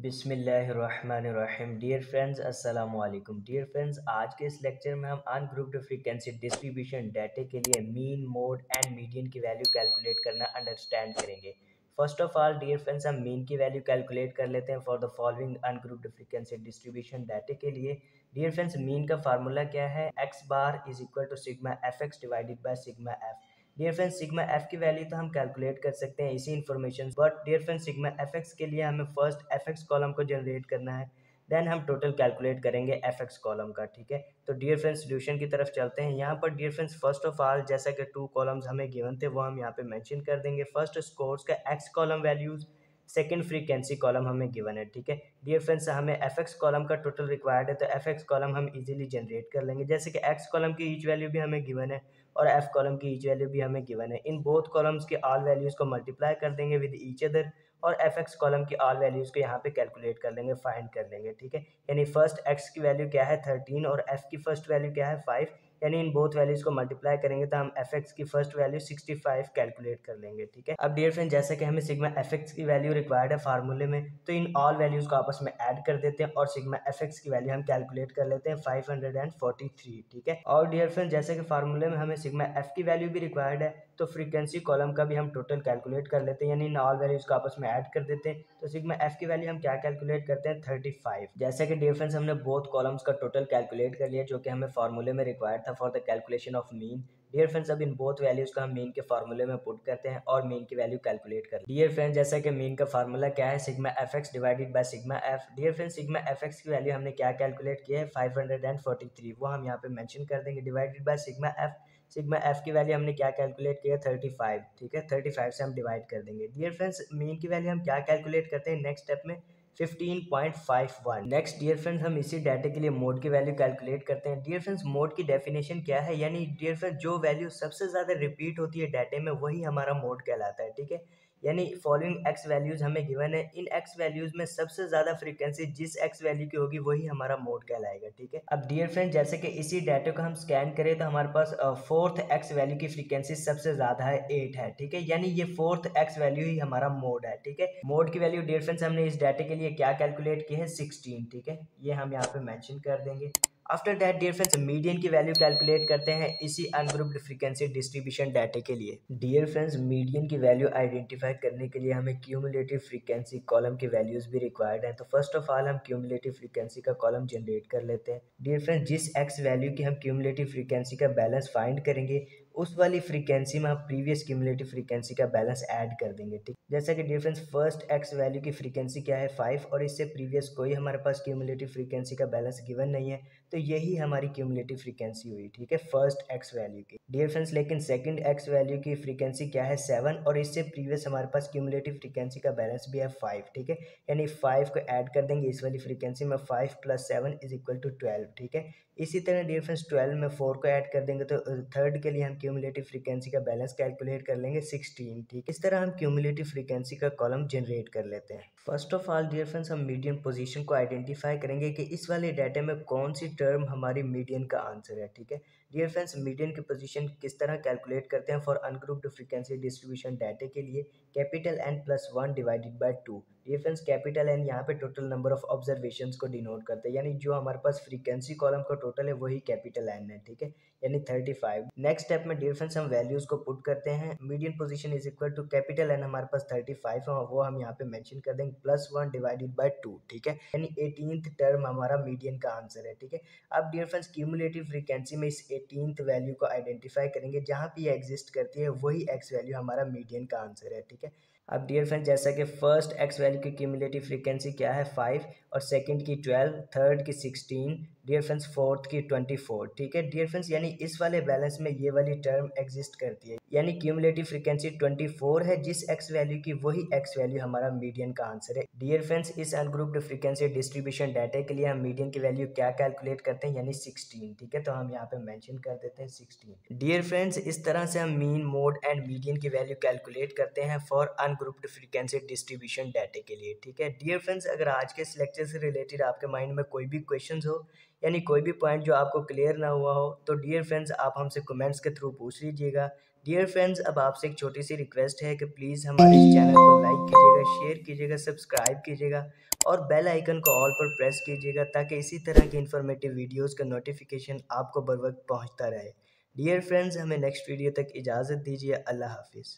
बिस्मिल्लाहिर्रहमानिर्रहीम। Dear friends, अस्सलाम वालेकुम। डियर फ्रेंड्स, आज के इस लेक्चर में हम अनग्रुप्ड फ्रीक्वेंसी डिस्ट्रीब्यूशन डाटा के लिए मीन, मोड एंड मीडियन की वैल्यू कैलकुलेट करना अंडरस्टैंड करेंगे। First of all dear friends, हम मीन की वैल्यू कैलकुलेट कर लेते हैं for the following ungrouped frequency distribution data के लिए। डियर फ्रेंड्स, मीन का फार्मूला क्या है? X bar is equal to sigma F X divided by sigma F. Dear friends, sigma F की वैल्यू तो हम कैलकुलेट कर सकते हैं इसी information, but dear friends sigma F X के लिए हमें फर्स्ट एफ एक्स कॉलम को जनरेट करना है, देन हम टोटल कैलकुलेट करेंगे एफ एक्स कॉलम का। ठीक है, तो डियर फ्रेंड्स सोल्यूशन की तरफ चलते हैं। यहाँ पर dear friends first of all जैसा कि टू कॉलम्स हमें गिवन थे वो हम यहाँ पे मेंशन कर देंगे। फर्स्ट स्कोर्स का x column values, second frequency column हमें गिवन है। ठीक है डियर फ्रेंड्स, हमें एफ एक्स कॉलम का टोटल रिक्वायर्ड है, तो एफ एक्स कॉलम हम इजीली जनरेट कर लेंगे। जैसे कि एक्स कॉलम की ईच वैल्यू भी हमें गिवन है और एफ कॉलम की ईच वैल्यू भी हमें गिवन है। इन बोथ कॉलम्स के ऑल वैल्यूज़ को मल्टीप्लाई कर देंगे विद ईच अदर और एफ एक्स कॉलम की ऑल वैल्यूज़ को यहाँ पे कैलकुलेट कर लेंगे, फाइंड कर लेंगे। ठीक है, यानी फर्स्ट एक्स की वैल्यू क्या है 13 और एफ की फर्स्ट वैल्यू क्या है 5, यानी इन बोथ वैल्यूज को मल्टीप्लाई करेंगे तो हम एफ एक्स की फर्स्ट वैल्यू 65 कैलकुलेट कर लेंगे। ठीक है, अब डियर फ्रेंड जैसे कि हमें सिग्मा एफ एक्स की वैल्यू रिक्वायर्ड है फार्मूले में, तो इन ऑल वैल्यूज को आपस में ऐड कर देते हैं और सिग्मा एफ एक्स की वैल्यू हम कैलकुलेट कर लेते हैं 543। ठीक है, और डियर फ्रेंड जैसे कि फार्मूले में हमें सिग्मा एफ की वैल्यू भी रिक्वायर्ड है, तो फ्रीक्वेंसी कॉलम का भी हम टोटल कैलकुलेट कर लेते हैं, यानी इन ऑल वैल्यूज को आपस में ऐड कर देते हैं। तो सिग्मा एफ की वैल्यू हम क्या कैलकुलेट करते हैं 35। जैसे कि डियर फ्रेंड्स हमने बोथ कॉलम्स का टोटल कैलकुलेट कर लिया जो कि हमें फार्मूले में रिक्वायर्ड था for the calculation of mean. Dear friends, अब इन बोथ वैल्यूज को हम मीन के फार्मूले में पुट करते हैं और मीन की वैल्यू कैलकुलेट करते हैं। डियर फ्रेंड्स, जैसा कि मीन का फार्मूला क्या है sigma F X divided by sigma F. Dear friends, sigma F X की वैल्यू हमने क्या कैलकुलेट किया है 543, वो हम यहाँ पे मेंशन कर देंगे, divided by sigma F. Sigma F की वैल्यू हमने क्या कैलकुलेट किया 35। ठीक है, 35 से हम डिवाइड कर देंगे। डियर फ्रेंड्स, मीन की वैल्यू हम क्या कैलकुलेट करते हैं नेक्स्ट स्टेप में 15.51। नेक्स्ट डियर फ्रेंड्स, हम इसी डाटा के लिए मोड की वैल्यू कैलकुलेट करते हैं। डियर फ्रेंड्स, मोड की डेफिनेशन क्या है? यानी डियर फ्रेंड्स जो वैल्यू सबसे ज़्यादा रिपीट होती है डाटा में वही हमारा मोड कहलाता है। ठीक है, यानी फॉलोइंग एक्स वैल्यूज हमें गिवन है, इन एक्स वैल्यूज में सबसे ज़्यादा फ्रीक्वेंसी जिस एक्स वैल्यू की होगी वही हमारा मोड कहलाएगा। ठीक है, अब डियर फ्रेंड जैसे कि इसी डाटा को हम स्कैन करें तो हमारे पास फोर्थ एक्स वैल्यू की फ्रीक्वेंसी सबसे ज़्यादा है 8 है। ठीक है, यानी ये फोर्थ एक्स वैल्यू ही हमारा मोड है। ठीक है, मोड की वैल्यू डियर फ्रेंड्स हमने इस डाटा के लिए क्या कैलकुलेट की है 16। ठीक है, ये हम यहाँ पे मेंशन कर देंगे। After that dear friends median की वैल्यू कैलकुलेट करते हैं इसी अनग्रुप्ड फ्रीक्वेंसी डिस्ट्रीब्यूशन डाटा के लिए। डियर फ्रेंड्स, मीडियन की वैल्यू आइडेंटिफाई करने के लिए हमें क्यूमुलेटिव फ्रीक्वेंसी कॉलम की वैल्यूज भी रिक्वायर्ड है, तो फर्स्ट ऑफ ऑल हम क्यूमुलेटिव फ्रीक्वेंसी का कॉलम जनरेट कर लेते हैं। डियर फ्रेंड्स, जिस एक्स वैल्यू की हम क्यूमुलेटिव फ्रीक्वेंसी का बैलेंस फाइंड करेंगे उस वाली फ्रीक्वेंसी में हम प्रीवियस क्यूमुलेटिव फ्रीक्वेंसी का बैलेंस ऐड कर देंगे। ठीक, जैसा कि dear friends first X value की फ्रीक्वेंसी क्या है 5 और इससे प्रीवियस कोई हमारे पास क्यूमुलेटिव फ्रीक्वेंसी का बैलेंस गिवन नहीं है, तो यही हमारी क्यूमुलेटिव फ्रीक्वेंसी हुई। ठीक है, फर्स्ट एक्स वैल्यू की। डियर फ्रेंड्स, लेकिन सेकंड एक्स वैल्यू की फ्रीक्वेंसी क्या है 7 और इससे प्रीवियस हमारे पास क्यूमुलेटिव फ्रीक्वेंसी का बैलेंस भी है 5। ठीक है, यानी 5 को ऐड कर देंगे इस वाली फ्रीक्वेंसी में, 5 + 7 = 12। ठीक है, इसी तरह डियर फ्रेंड्स 12 में 4 को ऐड कर देंगे तो थर्ड के लिए हम क्यूमुलेटिव फ्रीक्वेंसी का बैलेंस कैलकुलेट कर लेंगे 16। ठीक, इस तरह हम क्यूमुलेटिव फ्रीक्वेंसी का कॉलम जनरेट कर लेते हैं। First of all dear friends, हम मीडियन पोजीशन को आइडेंटिफाई करेंगे कि इस वाले डाटा में कौन सी टर्म हमारी मीडियन का आंसर है। ठीक है, डियर फ्रेंड्स मीडियन की पोजीशन किस तरह कैलकुलेट करते हैं for ungrouped frequency distribution data के लिए, capital N + 1 divided by 2। Dear friends, capital N यहाँ पे टोटल नंबर ऑफ ऑब्जर्वेशंस को डिनोट करते हैं, यानी जो हमारे पास फ्रीक्वेंसी कॉलम का टोटल है वही कैपिटल N है। ठीक है, यानी 35। नेक्स्ट स्टेप में डियर फ्रेंड्स हम वैल्यूज को पुट करते हैं। Median position is equal to capital N हमारे पास 35 है, वो हम यहाँ पे मेंशन कर देंगे +1 डिवाइडेड बाय 2। ठीक है, यानी 18th टर्म हमारा मीडियन का आंसर है। ठीक है, अब डियर फ्रेंड्स क्यूमुलेटिव फ्रीक्वेंसी में इस 18th वैल्यू को आइडेंटिफाई करेंगे, जहाँ पे ये एग्जिस्ट करती है वही एक्स वैल्यू हमारा मीडियन का आंसर है। ठीक है, अब डियर फ्रेंड्स जैसा कि फर्स्ट एक्स वैल्यू की क्यूमुलेटिव फ्रीक्वेंसी क्या है 5 और सेकंड की 12, थर्ड की 16, डियर फ्रेंड्स फोर्थ की 24। ठीक है डियर फ्रेंड्स, यानी इस वाले बैलेंस में ये वाली टर्म एग्जिस्ट करती है, यानी क्यूमुलेटिव फ्रीक्वेंसी 24 है, जिस एक्स वैल्यू की वही एक्स वैल्यू हमारा मीडियन का आंसर है। डियर फ्रेंड्स, इस अनग्रुप्ड फ्रीक्वेंसी डिस्ट्रीब्यूशन डाटा के लिए हम मीडियन की वैल्यू क्या कैलकुलेट करते हैं, यानी 16। ठीक है, तो हम यहाँ पे मेंशन कर देते हैं 16। डियर फ्रेंड्स, इस तरह से हम मीन, मोड एंड मीडियन की वैल्यू कैलकुलेट करते हैं for ungrouped frequency distribution data के लिए। ठीक है डियर फ्रेंड्स, अगर आज के इस लेक्चर से रिलेटेड आपके माइंड में कोई भी क्वेश्चन हो, यानी कोई भी पॉइंट जो आपको क्लियर ना हुआ हो, तो डियर फ्रेंड्स आप हमसे कमेंट्स के थ्रू पूछ लीजिएगा। डियर फ्रेंड्स, अब आपसे एक छोटी सी रिक्वेस्ट है कि प्लीज़ हमारे इस चैनल को लाइक कीजिएगा, शेयर कीजिएगा, सब्सक्राइब कीजिएगा और बेल आइकन को ऑल पर प्रेस कीजिएगा ताकि इसी तरह की इन्फॉर्मेटिव वीडियोस का नोटिफिकेशन आपको बर वक्त पहुंचता रहे। डियर फ्रेंड्स, हमें नेक्स्ट वीडियो तक इजाज़त दीजिए। अल्लाह हाफिज़।